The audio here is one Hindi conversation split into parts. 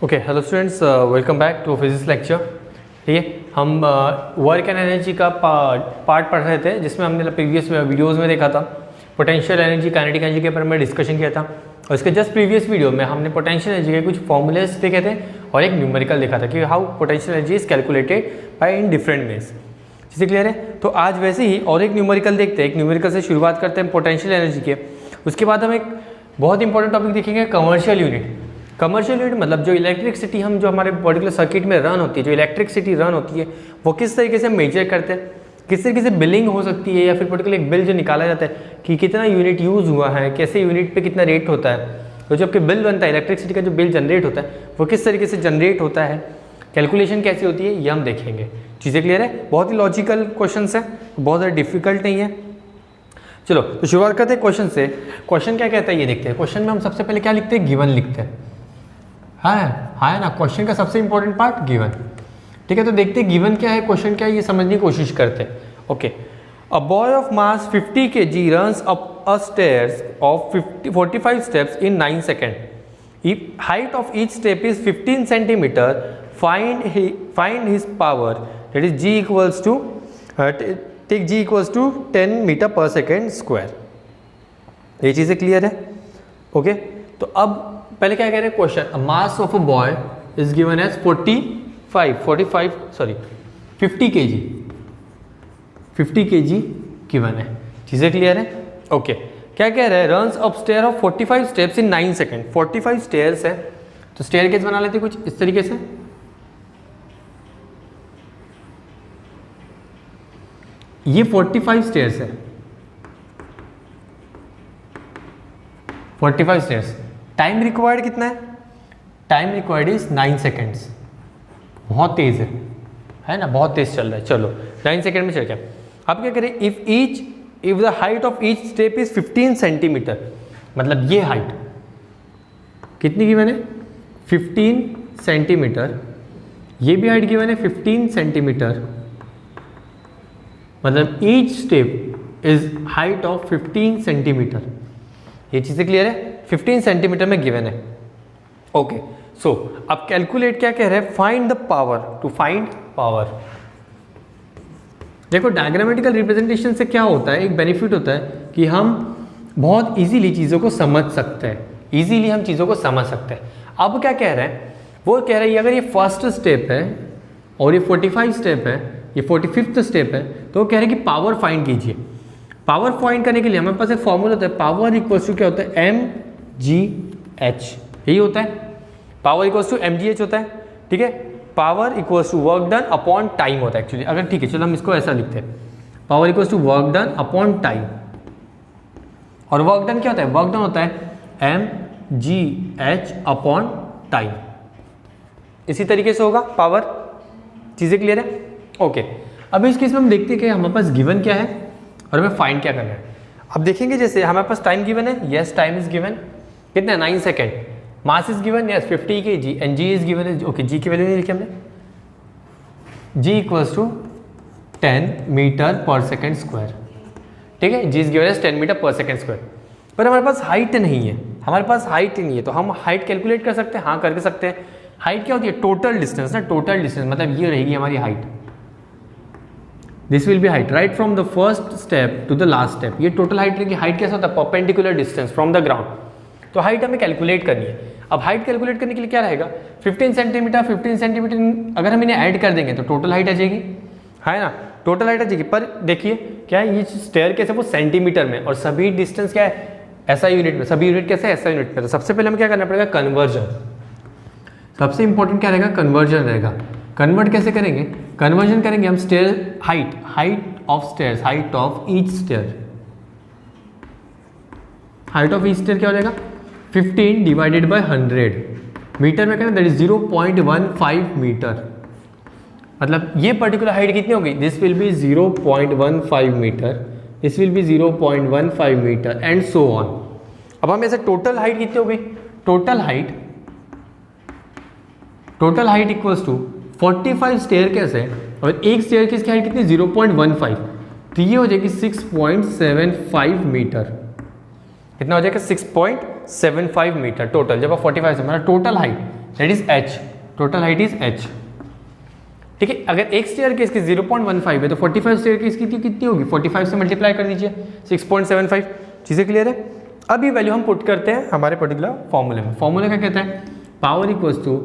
Okay hello students, welcome back to physics lecture. ठीक है, हम वर्क एंड एनर्जी का पार्ट पढ़ रहे थे, जिसमें हमने प्रीवियस वीडियोस में देखा था पोटेंशियल एनर्जी, काइनेटिक एनर्जी के बारे में डिस्कशन किया था। और इसके जस्ट प्रीवियस वीडियो में हमने पोटेंशियल एनर्जी के कुछ फॉर्मूलेस देखे थे और एक न्यूमेरिकल देखा था कि how potential energy is calculated by in different ways. चीज़ें क्लियर है? तो आज वैसे ही और एक न्यूमेरिकल देखते हैं। एक न्यूमेरिकल से शुरुआत करते हैं पोटेंशियल एनर्जी के, उसके बाद हम एक बहुत इंपॉर्टेंट टॉपिक देखेंगे, कमर्शियल यूनिट। कमर्शियल यूनिट मतलब जो इलेक्ट्रिसिटी हम जो हमारे पर्टिकुलर सर्किट में रन होती है, जो इलेक्ट्रिसिटी रन होती है, वो किस तरीके से मेजर करते हैं, किस तरीके से बिलिंग हो सकती है, या फिर पर्टिकुलर एक बिल जो निकाला जाता है कि कितना यूनिट यूज़ हुआ है, कैसे यूनिट पे कितना रेट होता है, तो जब बिल बनता है इलेक्ट्रिसिटी का, जो बिल जनरेट होता है वो किस तरीके से जनरेट होता है, कैलकुलेशन कैसी होती है, ये हम देखेंगे। चीज़ें क्लियर है? बहुत ही लॉजिकल क्वेश्चन है, बहुत ज़्यादा डिफिकल्ट नहीं है। चलो तो शुरुआत करते हैं क्वेश्चन से। क्वेश्चन क्या कहता है ये देखते हैं। क्वेश्चन में हम सबसे पहले क्या लिखते हैं? गिवन लिखते हैं। हाँ ना, क्वेश्चन का सबसे इंपॉर्टेंट पार्ट गिवन। ठीक है, तो देखते हैं गिवन क्या है, क्वेश्चन क्या है, ये समझने की कोशिश करते हैं। Okay, a boy of mass 50 kg runs up a stairs of 45 steps in 9 second. If height of each step is 15 centimetre, find his power, that is g equals to take g equals to 10 metre per second square. ये चीज़ें क्लियर है? ओके, तो अब पहले क्या कह रहे हैं question, mass of a boy is given as 50 kg। 50 kg given है। चीजें क्लियर है? ओके, क्या कह रहे हैं, runs up stair of 45 steps in 9 second. 45 stairs है, तो स्टेयर केस बना लेते कुछ इस तरीके से। ये 45 स्टेयर्स है, 45 स्टेयर्स। टाइम रिक्वायर्ड कितना है? Time required is 9 seconds. बहुत तेज है ना, बहुत तेज चल रहा है। चलो 9 सेकेंड में चल गया। अब क्या करें, if the height of each step is 15 centimetre, मतलब ये हाइट कितनी गिवन है? 15 सेंटीमीटर। ये भी हाइट गिवन है 15 सेंटीमीटर, मतलब each step is height of 15 centimetre. ये चीज़ें क्लियर है? 15 सेंटीमीटर में गिवन है। ओके, सो अब कैलकुलेट क्या कह रहे हैं, find the power. To find power, देखो डायग्रामेटिकल रिप्रेजेंटेशन से क्या होता है, एक बेनिफिट होता है कि हम बहुत इजीली चीज़ों को समझ सकते हैं, इजीली हम चीज़ों को समझ सकते हैं। अब क्या कह रहे हैं, वो कह रहे हैं अगर ये फर्स्ट स्टेप है और ये 45 स्टेप है, ये 45th स्टेप है, तो वो कह रहे हैं कि पावर फाइंड कीजिए। पावर फाइंड करने के लिए हमारे पास एक फॉर्मूला होता है, पावर इक्वल्स टू क्या होता है, mgh। यही होता है, पावर इक्वल्स टू mgh होता है। ठीक है, power equals to work done upon time होता है एक्चुअली। अगर ठीक है, चलो हम इसको ऐसा लिखते हैं, power equals to work done upon time. और वर्क डन क्या होता है? वर्क डन होता है mgh अपॉन टाइम। इसी तरीके से होगा पावर। चीज़ें क्लियर है? ओके, अब इस केस में हम देखते हैं कि हमारे पास गिवन क्या है और हमें फाइंड क्या करना है। अब देखेंगे, जैसे हमारे पास टाइम गिवन है, यस टाइम इज गिवन, कितना है 9 second. Mass is given, yes 50 kg, and G is given है। ओके, जी की वैल्यू नहीं लिखी हमने, G equals to 10 metre per second square. ठीक है, जी इज गिवन है 10 मीटर पर सेकेंड स्क्वायर। पर हमारे पास हाइट नहीं है, हमारे पास हाइट नहीं है, तो हम हाइट कैलकुलेट कर सकते हैं? हाँ, करके सकते हैं। हाइट क्या होती है? टोटल डिस्टेंस ना, टोटल डिस्टेंस मतलब ये रहेगी हमारी height. This will be height right from the first step to the last step. ये टोटल हाइट रहेगी। हाइट कैसा होता है? Perpendicular distance from the ground. तो हाइट हमें कैलकुलेट करनी है। अब हाइट कैलकुलेट करने के लिए क्या रहेगा, 15 सेंटीमीटर, 15 सेंटीमीटर अगर हम इन्हें ऐड कर देंगे तो टोटल हाइट आ जाएगी, है ना, टोटल हाइट आ जाएगी। पर देखिए क्या है, ये स्टेयर कैसे, वो सेंटीमीटर में, और सभी डिस्टेंस क्या है, ऐसा यूनिट में। सभी यूनिट कैसे, ऐसा यूनिट में। तो सबसे पहले हमें क्या करना पड़ेगा, कन्वर्जन। सबसे इंपॉर्टेंट क्या रहेगा, कन्वर्जन रहेगा। कन्वर्ट कैसे करेंगे? कन्वर्जन करेंगे हम stair height of stairs, height of each stair. Height of each stair क्या हो जाएगा, 15 डिवाइडेड बाय 100। मीटर में कहना, दैट इज 0.15 मीटर। मतलब ये पर्टिकुलर हाइट कितनी होगी, this will be 0.15 metre, this will be 0.15 metre and so on. अब हम ऐसे टोटल हाइट कितनी हो गई, total height equals to 45 staircase है, और एक स्टेयर केस की हाइट कितनी, 0.15, तो ये हो जाएगी 6.75 मीटर। कितना हो जाएगा, 6.75 मीटर टोटल। जब आप 45 से, मतलब total height that is h, total height is h। ठीक है, अगर एक स्टेयर केस की 0.15 है तो 45 स्टेयर केस की कितनी होगी, 45 से मल्टीप्लाई कर दीजिए 6.75। चीज़ें क्लियर है। अब ये वैल्यू हम पुट करते हैं हमारे पर्टिकुलर फॉर्मूले में। फॉर्मूला क्या कहता है, power equals to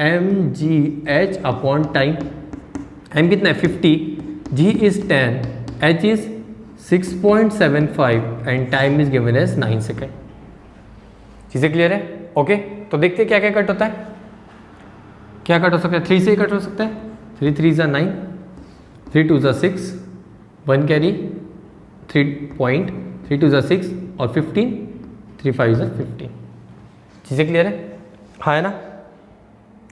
mgh upon time. m कितना है 50, g is 10, h is 6.75 and time is given as 9 second. चीज़ें क्लियर है। ओके, तो देखते हैं क्या क्या कट होता है। क्या कट हो सकता है, 3 से ही कट हो सकता है। 3 3 ज़ा 9, 3 2 ज़ा 6, 1 कैरी 3 पॉइंट, 3 2 ज़ा 6 और 15, 3 5 ज़ा 15। चीज़ें क्लियर है, हाँ है ना।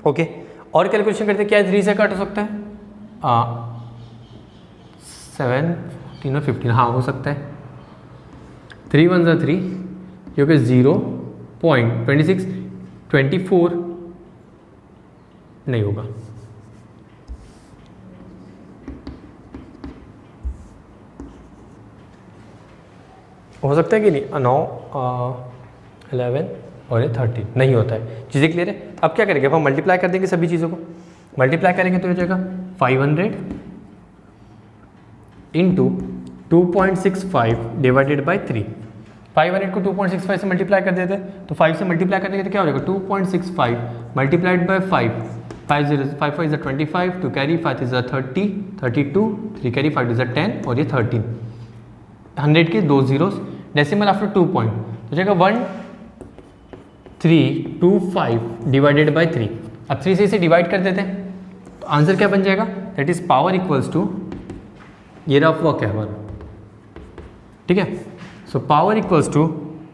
ओके, और कैलकुलेशन करते हैं, क्या 3 से कट हो सकता है 7 14 और 15, हाँ हो सकता है। 3 1 ज़ा 3 क्योंकि 0.26 24 नहीं होगा। हो सकता है कि नहीं, 9 11 और ये 13 नहीं होता है। चीज़ें क्लियर है। अब क्या करेंगे, अब हम मल्टीप्लाई कर देंगे सभी चीज़ों को। मल्टीप्लाई करेंगे तो हो जाएगा 500 इंटू 2.65 डिवाइडेड बाई 3। 500 को 2.65 से मल्टीप्लाई कर देते हैं तो 5 से मल्टीप्लाई कर देंगे तो क्या हो जाएगा 2.65 multiplied by 5, 5 0 5 5 is 25, 2 carry 5 is 30, 32, 3 carry 5 is 10 और ये 13। 100 के 2 zeros, डेसिमल आफ्टर 2 पॉइंट तो जाएगा 1325 डिवाइडेड बाई 3। अब 3 से इसे डिवाइड कर देते हैं तो आंसर क्या बन जाएगा, that is power equals to, ये रफ वर्क है हमारा, ठीक है। सो पावर इक्वल्स टू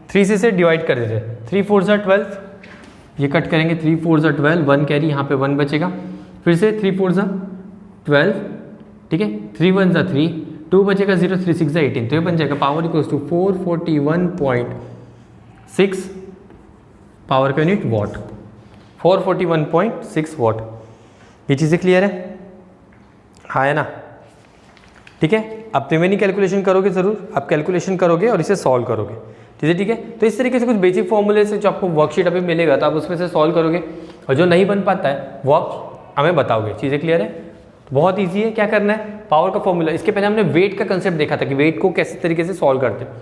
3 से इसे डिवाइड कर देते हैं, 3 4 ज़ा 12, ये कट करेंगे 3 4 ज़ा 12, 1 कैरी यहाँ पे 1 बचेगा, फिर से 3 4 ज़ा 12, ठीक है, 3 1 ज़ा 3, 2 बचेगा 0, 3 6 ज़ा 18, तो ये बन जाएगा पावर इक्वल्स टू 441.6 पावर का यूनिट वॉट, 441.6 वॉट। ये चीज़ें क्लियर है, हाँ है ना, ठीक है। अब रिमेनिंग कैलकुलेशन करोगे ज़रूर, आप कैलकुलेशन करोगे और इसे सॉल्व करोगे, चीज़ें ठीक है। तो इस तरीके से कुछ बेसिक फॉर्मूले से जो आपको वर्कशीट अभी मिलेगा तो आप उसमें से सॉल्व करोगे और जो नहीं बन पाता है वो आप हमें बताओगे। चीज़ें क्लियर है, तो बहुत ईजी है। क्या करना है, पावर का फॉर्मूला, इसके पहले हमने वेट का कंसेप्ट देखा था कि वेट को कैसे तरीके से सॉल्व करते हैं।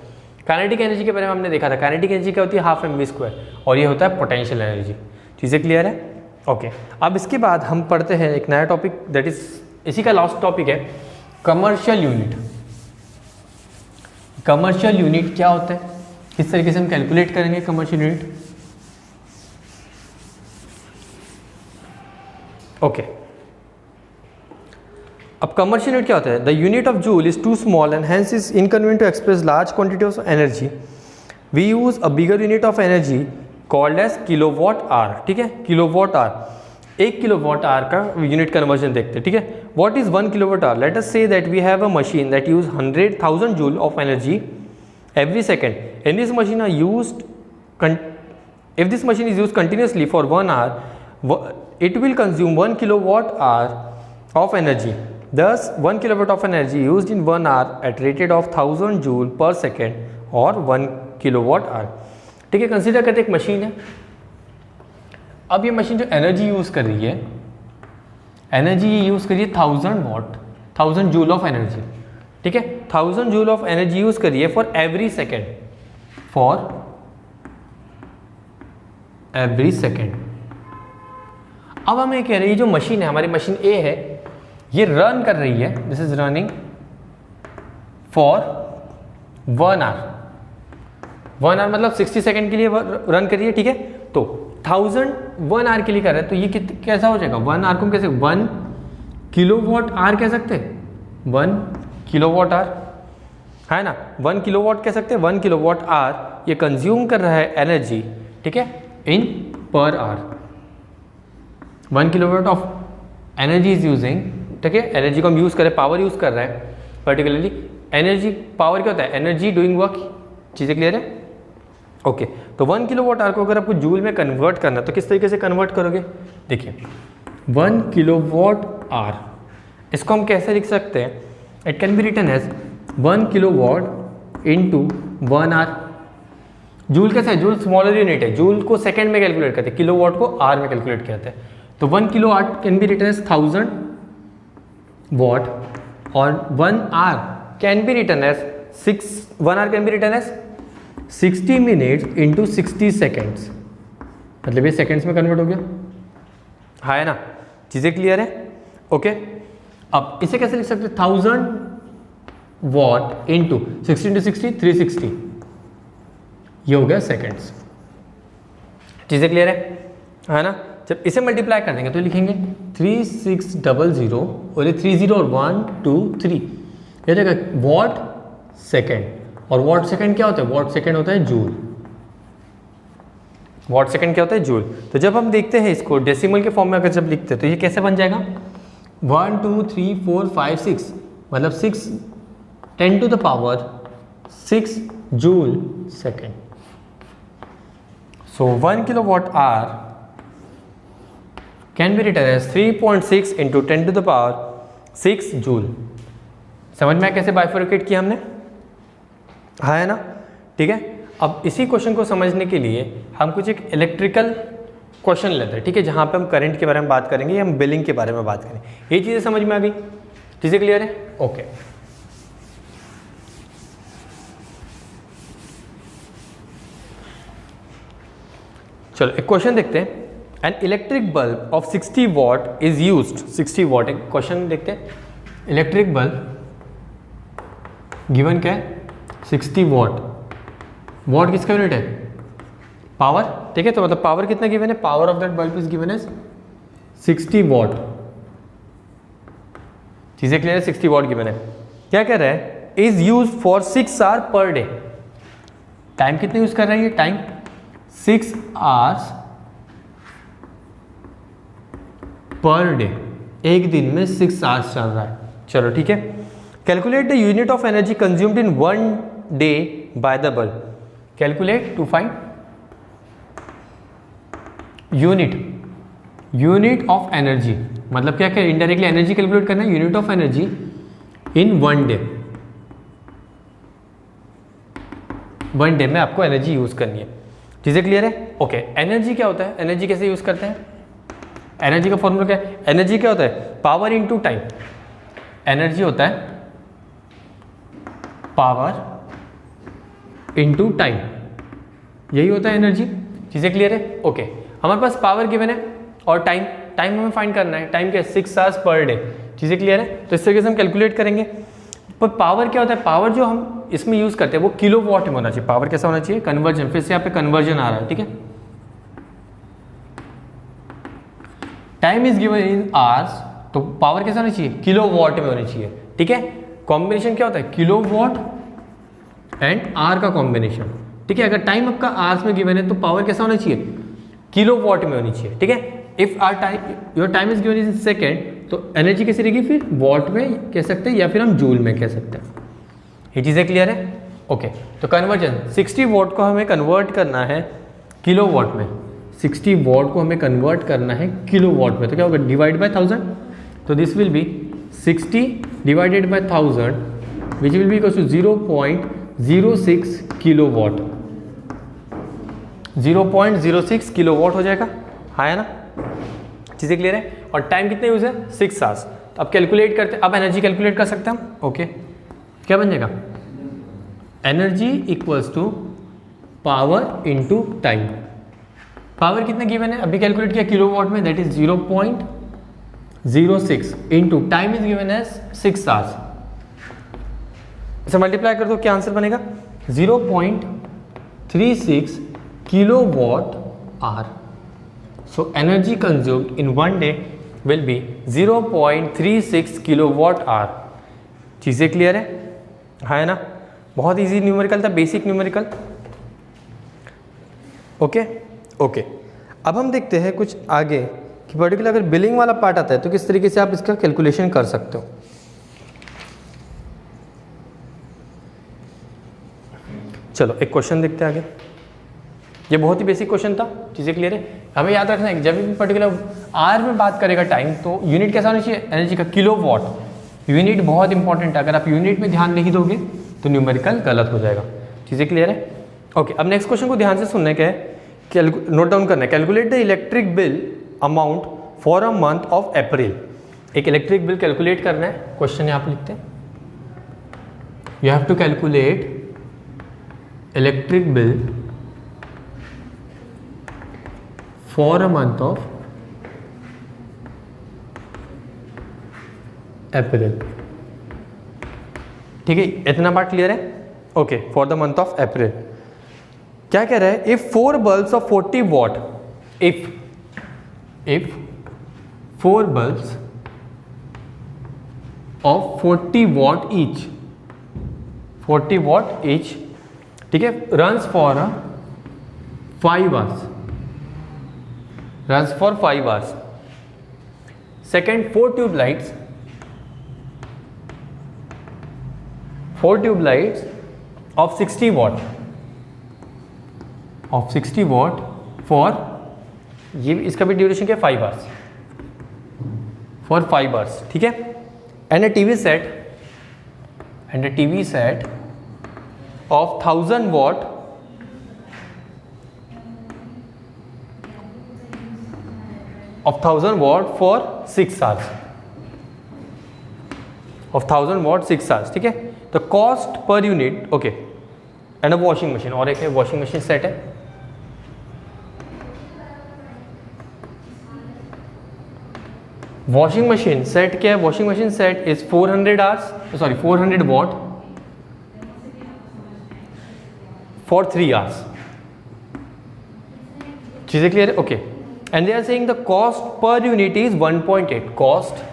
काइनेटिक एनर्जी के बारे में हमने देखा था, काइनेटिक एनर्जी क्या होती है, हाफ mv² और ये होता है पोटेंशियल एनर्जी। चीज़ें क्लियर है, ओके। अब इसके बाद हम पढ़ते हैं एक नया टॉपिक, दैट इज इसी का लास्ट टॉपिक है कमर्शियल यूनिट। कमर्शियल यूनिट क्या होता है, किस तरीके से हम कैलकुलेट करेंगे कमर्शियल यूनिट, ओके। अब कमर्शियल यूनिट क्या होता है, the unit of joule is too small and hence is inconvenient to express large quantity of energy, we use a bigger unit of energy called as kilowatt hour, ठीक है, किलोवाट आवर। 1 किलोवाट आवर का यूनिट कन्वर्जन देखते हैं, ठीक है। What is 1 kilowatt hour, let us say that we have a machine that use 100,000 joule of energy every second, and this machine are used if this machine is used continuously for 1 hour, it will consume 1 kilowatt hour of energy. Thus 1 kilowatt of energy used in 1 hour at rated of 1000 joule per second or 1 kilowatt hour, ठीक है। कंसीडर करते एक मशीन है, अब ये मशीन जो एनर्जी यूज़ कर रही है, एनर्जी ये यूज़ कर रही है 1000 वाट, 1000 जूल ऑफ एनर्जी, ठीक है। 1000 जूल ऑफ एनर्जी यूज करिए for every second, for every second. अब हम ये कह रहे हैं जो मशीन है, हमारी मशीन ए है, ये रन कर रही है, this is running for 1 hour. 1 hour मतलब 60 सेकेंड के लिए रन कर रही है, ठीक है। तो 1000 1 आवर के लिए कर रहे हैं तो ये कैसा हो जाएगा, 1 आवर को हम कैसे 1 किलोवाट आवर कह सकते हैं, 1 किलोवाट आवर है ना, 1 किलोवाट कह सकते हैं, 1 किलोवाट आवर ये कंज्यूम कर रहा है एनर्जी, ठीक है, in per hour. 1 kilowatt of energy is using, ठीक है, एनर्जी को हम यूज़ करें, पावर यूज़ कर रहे हैं पर्टिकुलरली। एनर्जी पावर क्या होता है, एनर्जी डूइंग वर्क। चीज़ें क्लियर है, ओके। तो 1 किलोवाट आवर को अगर आपको जूल में कन्वर्ट करना है तो किस तरीके से कन्वर्ट करोगे, देखिए 1 किलोवाट आवर, इसको हम कैसे लिख सकते हैं, it can be written as 1 kilowatt into 1 hour. Joule कैसा है, जूल स्मॉलर यूनिट है, जूल को सेकंड में कैलकुलेट करते हैं, किलो वॉट को आर में कैलकुलेट करते हैं। तो 1 kilo watt can be written as 1000 watt और 1 hour can be written as 1 hour can be written as 60 minutes into 60 seconds, मतलब ये सेकेंड्स में कन्वर्ट हो गया। हाँ है ना, चीज़ें क्लियर है? ओके अब इसे कैसे लिख सकते हैं, 1000 वॉट इंटू 60 इंटू 60 360, ये हो गया सेकेंड्स। चीज़ें क्लियर है ना? जब इसे मल्टीप्लाई कर देंगे तो लिखेंगे 3600 और ये 30 और 1 2 3, ये देखा वॉट सेकेंड, और वॉट सेकेंड क्या होता है, वॉट सेकेंड होता है जूल। वॉट सेकेंड क्या होता है, जूल। तो जब हम देखते हैं इसको डेसिमल के फॉर्म में अगर जब लिखते हैं तो ये कैसे बन जाएगा, 1 2 3 4 5 6, मतलब 6 10 to the power 6 joule second. So 1 kilowatt hour can be written as 3.6 into 10 to the power 6 joule. समझ में कैसे बाइफरकेट किया हमने? हाँ है ना, ठीक है। अब इसी क्वेश्चन को समझने के लिए हम कुछ एक इलेक्ट्रिकल क्वेश्चन लेते हैं, ठीक है, जहाँ पे हम करंट के बारे में बात करेंगे या हम बिलिंग के बारे में बात करेंगे। ये चीज़ें समझ में आ गई? चीज़ें क्लियर है? ओके चलो एक क्वेश्चन देखते हैं। An electric bulb of 60 watt is used, 60 watt, एक क्वेश्चन देखते हैं। इलेक्ट्रिक बल्ब गिवन क्या है, 60 वॉट। वॉट किसका यूनिट है, पावर, ठीक है। तो मतलब पावर कितना गिवन है, power of that bulb is given as 60 watt. चीजें क्लियर है, 60 वॉट गिवन है। क्या कह रहा है, is use for 6 hour per day. Time कितने यूज कर रहा है ये, टाइम 6 आवर्स पर डे, एक दिन में 6 आवर्स चल रहा है। चलो ठीक है। Calculate the unit of energy consumed in 1 day by the bulb. Calculate to find unit of energy, मतलब क्या क्या इनडायरेक्टली एनर्जी कैलकुलेट करना है, unit of energy in 1 day. 1 day में आपको एनर्जी यूज करनी है। चीजें क्लियर है? ओके एनर्जी क्या होता है, एनर्जी कैसे यूज करते हैं, एनर्जी का फॉर्मूला क्या है, एनर्जी क्या होता है, पावर इनटू टाइम। एनर्जी होता है पावर इनटू टाइम, यही होता है एनर्जी। चीजें क्लियर है? ओके हमारे पास पावर गिवन है और टाइम हमें फाइंड करना है। टाइम क्या है, 6 आवर्स पर डे। चीजें क्लियर है? तो इस तरीके से हम कैलकुलेट करेंगे। पर पावर क्या होता है, पावर जो हम इसमें यूज करते हैं वो किलो वॉट में होना चाहिए। पावर कैसा होना चाहिए, कन्वर्जन। फिर से यहाँ पे कन्वर्जन आ रहा है, ठीक है। Time is given in hours, तो पावर कैसा होना चाहिए, किलो वॉट में होनी चाहिए, ठीक है। कॉम्बिनेशन क्या होता है, किलो वॉट एंड आर का कॉम्बिनेशन, ठीक है। अगर टाइम आपका आवर्स में गिवन है तो पावर कैसा होना चाहिए, किलो वॉट में होनी चाहिए, ठीक है। If your time is given in second, तो एनर्जी कैसी रहेगी, फिर वॉट में कह सकते हैं या फिर हम जूल में कह सकते हैं। ये चीज़ें क्लियर है? ओके तो कन्वर्जन 60 वॉट को हमें कन्वर्ट करना है किलो वॉट में। 60 वॉट को हमें कन्वर्ट करना है किलो वॉट में, तो क्या होगा, डिवाइड बाय 1000। तो this will be 60 divided by 1000 which will be equal to 0.06 kilo watt. 0.06 kilo watt हो जाएगा, हाँ है ना। चीज़ें क्लियर है? और टाइम कितने यूज है, 6 आवर्स। तो अब कैलकुलेट करते हैं, अब एनर्जी कैलकुलेट कर सकते हैं हम। ओके क्या बन जाएगा, energy equals to power into time. Power कितना गिवन है, अभी कैलकुलेट किया किलो वॉट में, that is 0.06 into time is given as 6 hours. इसे मल्टीप्लाई कर दो, क्या आंसर बनेगा, 0.36 kilo watt hour. So energy consumed in 1 day will be 0.36 kilo watt hour. चीज़ें क्लियर है, हाँ है ना। बहुत इजी न्यूमेरिकल था, बेसिक न्यूमेरिकल। ओके ओके अब हम देखते हैं कुछ आगे कि पर्टिकुलर अगर बिलिंग वाला पार्ट आता है तो किस तरीके से आप इसका कैलकुलेशन कर सकते हो। चलो एक क्वेश्चन देखते हैं आगे। ये बहुत ही बेसिक क्वेश्चन था, चीज़ें क्लियर है। हमें याद रखना है जब भी पर्टिकुलर आर में बात करेगा टाइम, तो यूनिट कैसा होना चाहिए, एनर्जी का, किलो वॉट। यूनिट बहुत इंपॉर्टेंट है, अगर आप यूनिट में ध्यान नहीं दोगे तो न्यूमेरिकल गलत हो जाएगा। चीज़ें क्लियर है? ओके, अब नेक्स्ट क्वेश्चन को ध्यान से सुनने का है, नोट डाउन करना है। Calculate the electric bill amount for a month of अप्रैल। एक इलेक्ट्रिक बिल कैलकुलेट करना है, क्वेश्चन यहाँ पे लिखते हैं, you have to calculate electric bill for a month of April. ठीक है, इतना पार्ट क्लियर है? Okay, for the month of April क्या कह रहा है? If 4 bulbs of 40 watt, if 4 bulbs of 40 watt each, 40 watt each, ठीक है, runs for 5 hours, runs for 5 hours. Second, 4 tubelights, 4 tubelights of 60 watt, of 60 watt for, ये इसका भी ड्यूरेशन क्या है? 5 आवर्स, फॉर 5 आवर्स। ठीक है, and a TV set, and a TV set of 1000 what, of 1000 watt for 6 hours, of 1000 watt 6 hours। ठीक है, तो cost per unit, okay, and a washing machine, और एक है वॉशिंग मशीन सेट है, वॉशिंग मशीन सेट क्या है? Washing machine set is 400 hours, sorry 400 watt for 3 hours. चीजें क्लियर है? Okay, and they are saying the cost per unit is 1.8, cost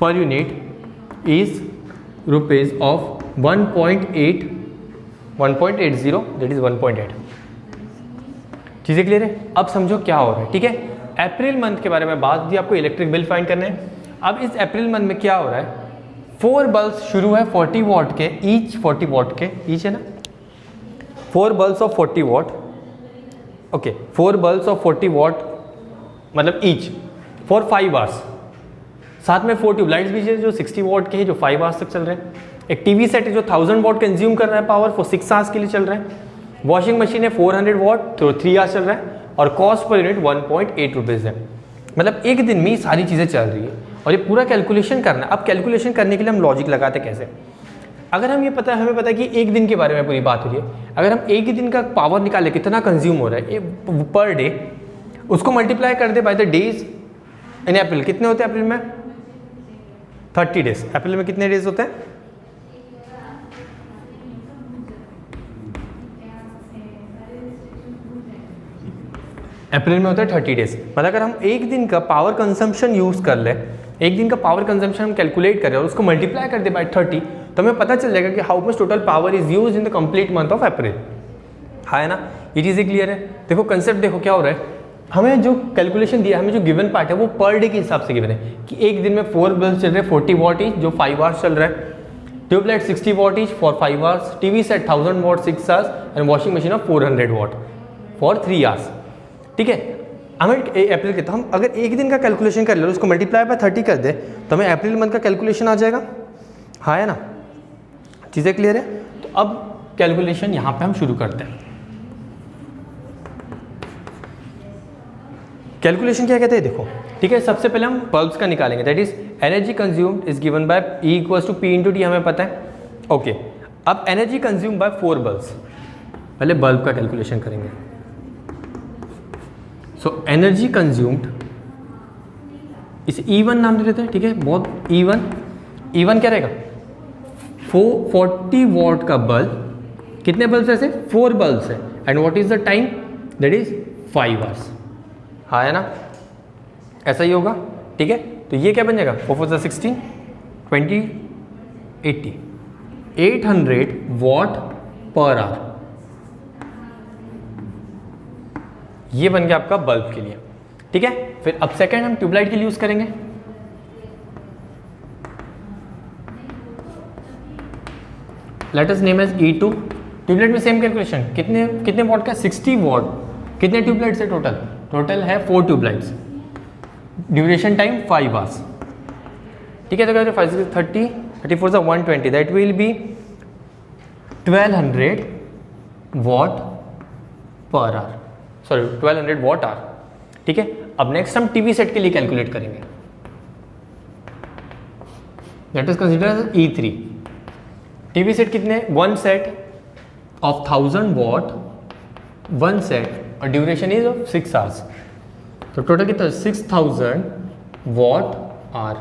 per unit is rupees of 1.8, 1.80, that is 1.8। चीज़ें क्लियर है? अब समझो क्या हो रहा है। ठीक है, अप्रैल मंथ के बारे में बात दी, आपको इलेक्ट्रिक बिल फाइंड करने हैं। अब इस अप्रैल मंथ में क्या हो रहा है? 4 बल्ब्स शुरू है 40 वॉट के, ईच 40 वॉट के, ईच है ना, 4 bulbs of 40 what, okay, 4 bulbs of 40 what मतलब ईच फॉर 5 आवर्स। साथ में 4 ट्यूबलाइट्स भी है जो 60 वॉट के हैं, जो 5 आवर्स तक चल रहे हैं। एक टीवी सेट है जो 1000 वॉट कंज्यूम कर रहा है पावर, फॉर 6 आवर्स के लिए चल रहा है। वॉशिंग मशीन है 400 वॉट, तो 3 आवर्स चल रहा है, और कॉस्ट पर यूनिट 1.8 रुपीज़ है। मतलब एक दिन में ये सारी चीज़ें चल रही है, और ये पूरा कैलकुलेशन करना है। अब कैलकुलेशन करने के लिए हम लॉजिक लगाते कैसे? अगर हम ये पता है, हमें पता है कि एक दिन के बारे में पूरी बात हो रही है, अगर हम एक ही दिन का पावर निकाले कितना कंज्यूम हो रहा है पर डे, उसको मल्टीप्लाई कर दे बाय द डेज इन अप्रैल। कितने होते हैं अप्रैल में? 30 डेज। अप्रैल में कितने डेज होते हैं? अप्रैल में होता है 30 डेज। मतलब अगर हम एक दिन का पावर कंजम्पशन यूज कर ले, एक दिन का पावर कंजम्पशन हम कैलकुलेट करें और उसको मल्टीप्लाई कर दे बाय 30, तो हमें पता चल जाएगा कि how much total power is use in the complete month of अप्रैल। हाँ है ना, ये चीज़ें क्लियर है? देखो कंसेप्ट देखो क्या हो रहा है, हमें जो कैलकुलेशन दिया, हमें जो गिवन पार्ट है वो पर डे के हिसाब से गिवन है कि एक दिन में 4 बल्ब चल रहे हैं 40 वॉट ईच, जो 5 आवर्स चल रहा है, tubelight 60 watt each for 5 hours, TV set 1000 watt 6 hours, and washing machine of 400 watt for 3 hours. ठीक है, हमें अप्रैल के, तो हम अगर एक दिन का कैलकुलेशन कर ले, उसको मल्टीप्लाई बाय 30 कर दे, तो हमें अप्रैल मंथ का कैलकुलेशन आ जाएगा। हाँ है ना, चीज़ें क्लियर है? तो अब कैलकुलेशन यहाँ पे हम शुरू करते हैं। कैलकुलेशन क्या कहते हैं देखो, ठीक है, सबसे पहले हम बल्ब्स का निकालेंगे, that is energy consumed is given by E equals to P into T, हमें पता है। ओके, अब एनर्जी कंज्यूम बाय 4 बल्ब्स, पहले बल्ब का कैलकुलेशन करेंगे। सो एनर्जी कंज्यूम्ड, इसे E1 नाम दे देते हैं। ठीक है, बहुत E1 क्या रहेगा? 40 वॉट का बल्ब, कितने बल्ब्स ऐसे? 4 बल्ब्स है, and what is the time? That is 5 hours. हाँ है ना, ऐसा ही होगा। ठीक है, तो ये क्या बन जाएगा? 4 4 16, 20, 80, 800 वॉट पर आवर। ये बन गया आपका बल्ब के लिए। ठीक है, फिर अब सेकेंड हम ट्यूबलाइट के लिए यूज करेंगे। Let us name as E2। Tubelight में सेम कैलकुलेशन, कितने वॉट का? 60 वॉट। कितने ट्यूबलाइट्स है टोटल? टोटल है 4 ट्यूबलाइट्स, ड्यूरेशन टाइम 5 आवर्स। ठीक है, तो 5 30, 34 120, that will be 1200 watt per hour, sorry 1200 watt hour. ठीक है, अब नेक्स्ट हम टीवी सेट के लिए कैलकुलेट करेंगे, that is considered E3। TV set कितने, one set of 1000 watt, one set और ड्यूरेशन इज ऑफ 6 आवर्स, तो टोटल कितना 6000 वॉट आवर।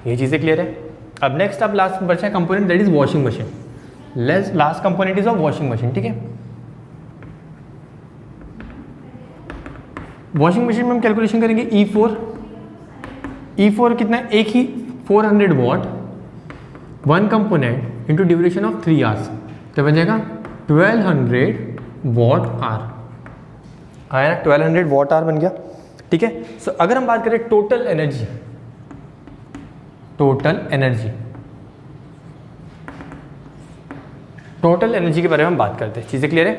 ये चीज़ें क्लियर है। अब नेक्स्ट अब लास्ट बचा है component, that is washing machine. Last component is of washing machine. ठीक है, वॉशिंग मशीन में हम कैलकुलेशन करेंगे E4 कितना है, एक ही 400 what, one component into duration of 3 hours, तो बन जाएगा 1200 वॉट आवर। आया ना, 1200 वॉट आवर बन गया। ठीक है, सो अगर हम बात करें टोटल एनर्जी, टोटल एनर्जी के बारे में हम बात करते हैं, चीज़ें क्लियर है।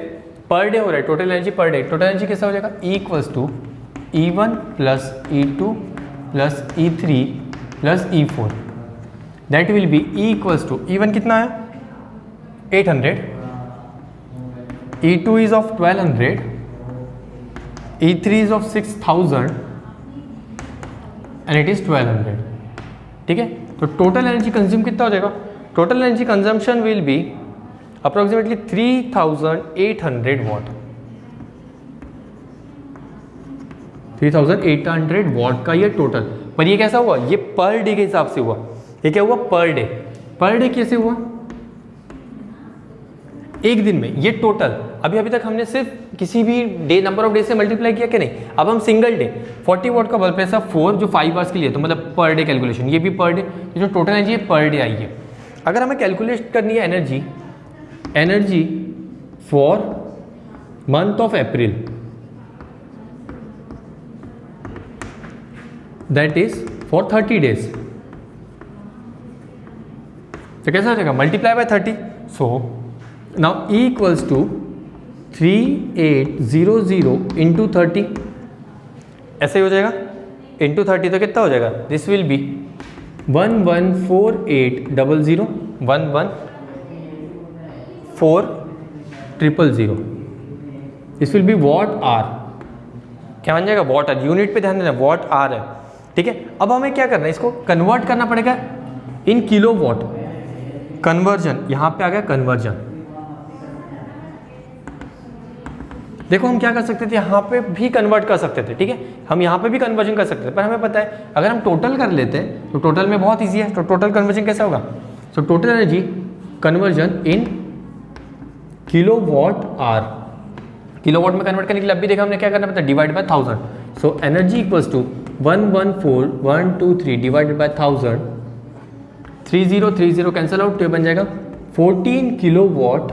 पर डे हो रहा है total energy, per day total energy कैसा हो जाएगा, E = E1 + E2 + E3 + E4, that will B E = E1 कितना है 800, E2 is of 1200, E3 is of 6000 and it is 1200। ठीक है, तो टोटल एनर्जी कंज्यूम कितना हो जाएगा, total energy consumption will be approximately 3800 what, 3800 what का ये टोटल। पर ये कैसा हुआ, ये पर डे के हिसाब से हुआ। ये क्या हुआ, पर डे कैसे हुआ, एक दिन में। ये टोटल अभी तक हमने सिर्फ किसी भी डे, नंबर ऑफ डे से मल्टीप्लाई किया कि नहीं। अब हम सिंगल डे 40 वॉट का बल्ब प्रेशर 4 जो 5 आवर्स के लिए, तो मतलब पर डे कैलकुलेशन, ये भी पर डे, जो टोटल एनर्जी है पर डे आई है। अगर हमें कैलकुलेट करनी है energy for month of April, that is for 30 days, तो कैसा हो जाएगा, multiply by 30। So now E = 3800 into 30, ऐसे ही हो जाएगा, इंटू 30 तो कितना हो जाएगा, this will be 114800, 114000, this will be watt hour. क्या बन जाएगा, वॉट आवर, यूनिट पे ध्यान देना, वॉट आवर है। ठीक है, अब हमें क्या करना है, इसको कन्वर्ट करना पड़ेगा इन किलो वॉट, कन्वर्जन, यहां पे आ गया कन्वर्जन। देखो हम क्या कर सकते थे, यहाँ पे भी कन्वर्ट कर सकते थे। ठीक है, हम यहाँ पे भी कन्वर्जन कर सकते थे, पर हमें पता है अगर हम टोटल कर लेते हैं तो टोटल में बहुत इजी है, तो टोटल कन्वर्जन कैसा होगा, so total energy conversion in kilo watt hour, kilo watt में कन्वर्ट करने के लिए अब भी देखा हमने क्या करना पड़ता है, divide by 1000। So energy = 114123 divided by 1000, 30 cancel out, तो बन जाएगा 14 किलो वॉट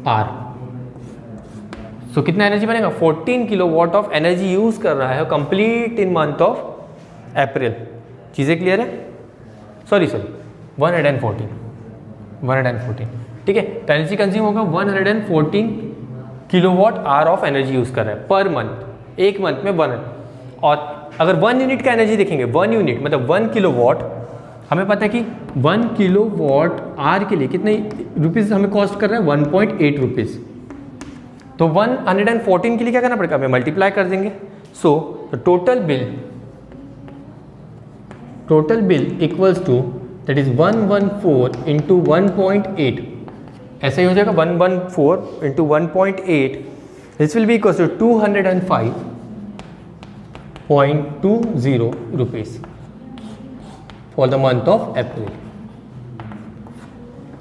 आवर। सो कितना एनर्जी बनेगा, 14 kilo watt of energy use कर रहा है complete in month of April. चीज़ें क्लियर है, सॉरी 114। ठीक है, तो एनर्जी कंज्यूम होगा 114 kilo watt hour of energy use कर रहा है पर मंथ, एक मंथ में 1। और अगर 1 यूनिट का एनर्जी देखेंगे, 1 यूनिट मतलब 1 किलो वॉट, हमें पता है कि 1 किलो वॉट आवर के लिए कितने रुपीज़ हमें कॉस्ट कर रहा है, 1.8 रुपीज़। तो 114 के लिए क्या करना पड़ेगा, हमें मल्टीप्लाई कर देंगे। So total bill equals to that is 114 into 1.8, ऐसे ही हो जाएगा 114 into 1.8, this will be equals to 205.20 rupees for the month of April.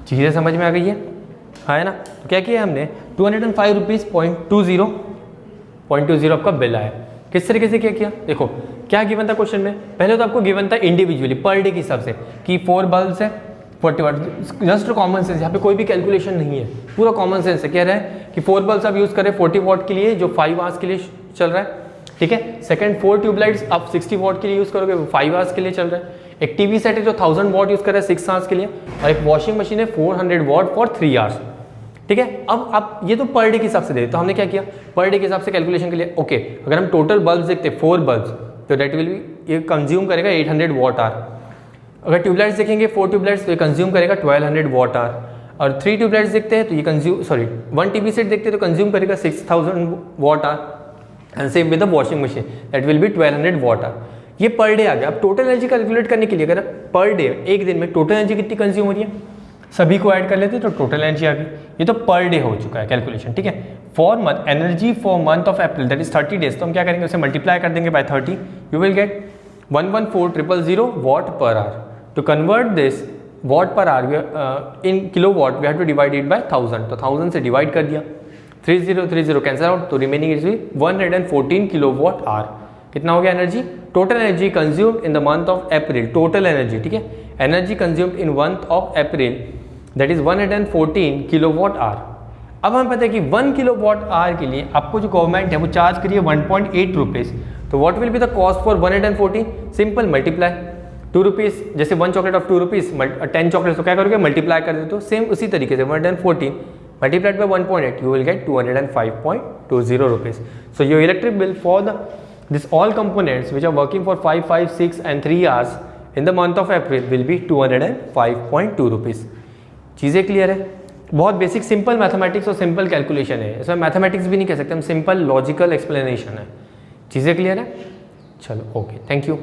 चीज़ें समझ में आ गई है ना। तो क्या किया हमने, 205 रुपीज़ 0.20 आपका बिल आया। किस तरीके से क्या किया, देखो क्या गिवन था क्वेश्चन में, पहले तो आपको गिवन था इंडिविजुअली पर डे के हिसाब से कि 4 बल्ब्स है 40 वाट, जस्ट कॉमन सेंस, यहाँ पे कोई भी कैलकुलेशन नहीं है, पूरा कॉमन सेंस है। कह रहा है कि 4 बल्ब्स आप यूज़ करें 40 वाट के लिए जो 5 आवर्स के लिए चल रहा है। ठीक है, सेकंड 4 ट्यूबलाइट्स आप 60 वाट के लिए यूज़ करोगे, 5 आवर्स के लिए चल रहा है। एक टीवी सेट है जो 1000 वाट यूज़ कर रहा है 6 आवर्स के लिए, और एक वॉशिंग मशीन है 400 वाट फॉर 3 आवर्स। ठीक है, अब आप ये तो पर डे के हिसाब से दे, तो हमने क्या किया, पर डे के हिसाब से कैलकुलेशन के लिए ओके, अगर हम टोटल बल्ब्स देखते 4 बल्ब्स, तो दैट विल बी, ये कंज्यूम करेगा 800 वाट आवर। अगर ट्यूबलाइट्स देखेंगे 4 ट्यूबलाइट्स, तो ये कंज्यूम करेगा 1200 वाट आवर। और 3 ट्यूबलाइट्स देखते हैं तो ये कंज्यूम 1 टीवी सेट देखते हैं तो कंज्यूम करेगा 6000 watt hour and same with the washing machine that will be 1200 watt hour. ये पर डे आ गया। अब टोटल एनर्जी कैलकुलेट करने के लिए अगर पर डे एक दिन में टोटल एनर्जी कितनी कंज्यूम हो रही है सभी को ऐड कर लेते हैं तो टोटल एनर्जी आ गई। ये तो पर डे हो चुका है कैलकुलेशन, ठीक है। For month energy for month of April that is 30 days, तो हम क्या करेंगे उसे मल्टीप्लाई कर देंगे by 30, you will get 114000 watt per hour. To convert this watt per hour in kilowatt we have to divide it by 1000, तो 1000 से डिवाइड कर दिया, 3030 कैंसिल आउट तो रिमेनिंग इज 114 किलोवाट आवर। कितना हो गया energy? Total energy consumed in the month of April, total energy, ठीक है, energy consumed in month of April that is 114 kilowatt hour. अब हमें पता है कि 1 किलोवाट आवर के लिए आपको जो गवर्नमेंट है वो चार्ज करिए 1.8 रुपीज़, तो what will be the cost for 114? Simple multiply 2 rupees, जैसे 1 चॉकलेट ऑफ 2 रुपीज़ 10 चॉकलेट तो क्या करोगे मल्टीप्लाई कर देते हो, सेम उसी तरीके से 114 multiplied by 1.8 you will get 205.20 rupees. So your electric bill for this all components which are working for 5, 5, 6 and 3 hours in the month of April will be 205.2 rupees. चीज़ें क्लियर है? बहुत बेसिक सिंपल मैथमेटिक्स और सिंपल कैलकुलेशन है, इसमें मैथमेटिक्स भी नहीं कह सकते हम, सिंपल लॉजिकल एक्सप्लेनेशन है। चीज़ें क्लियर है? चलो ओके, थैंक यू।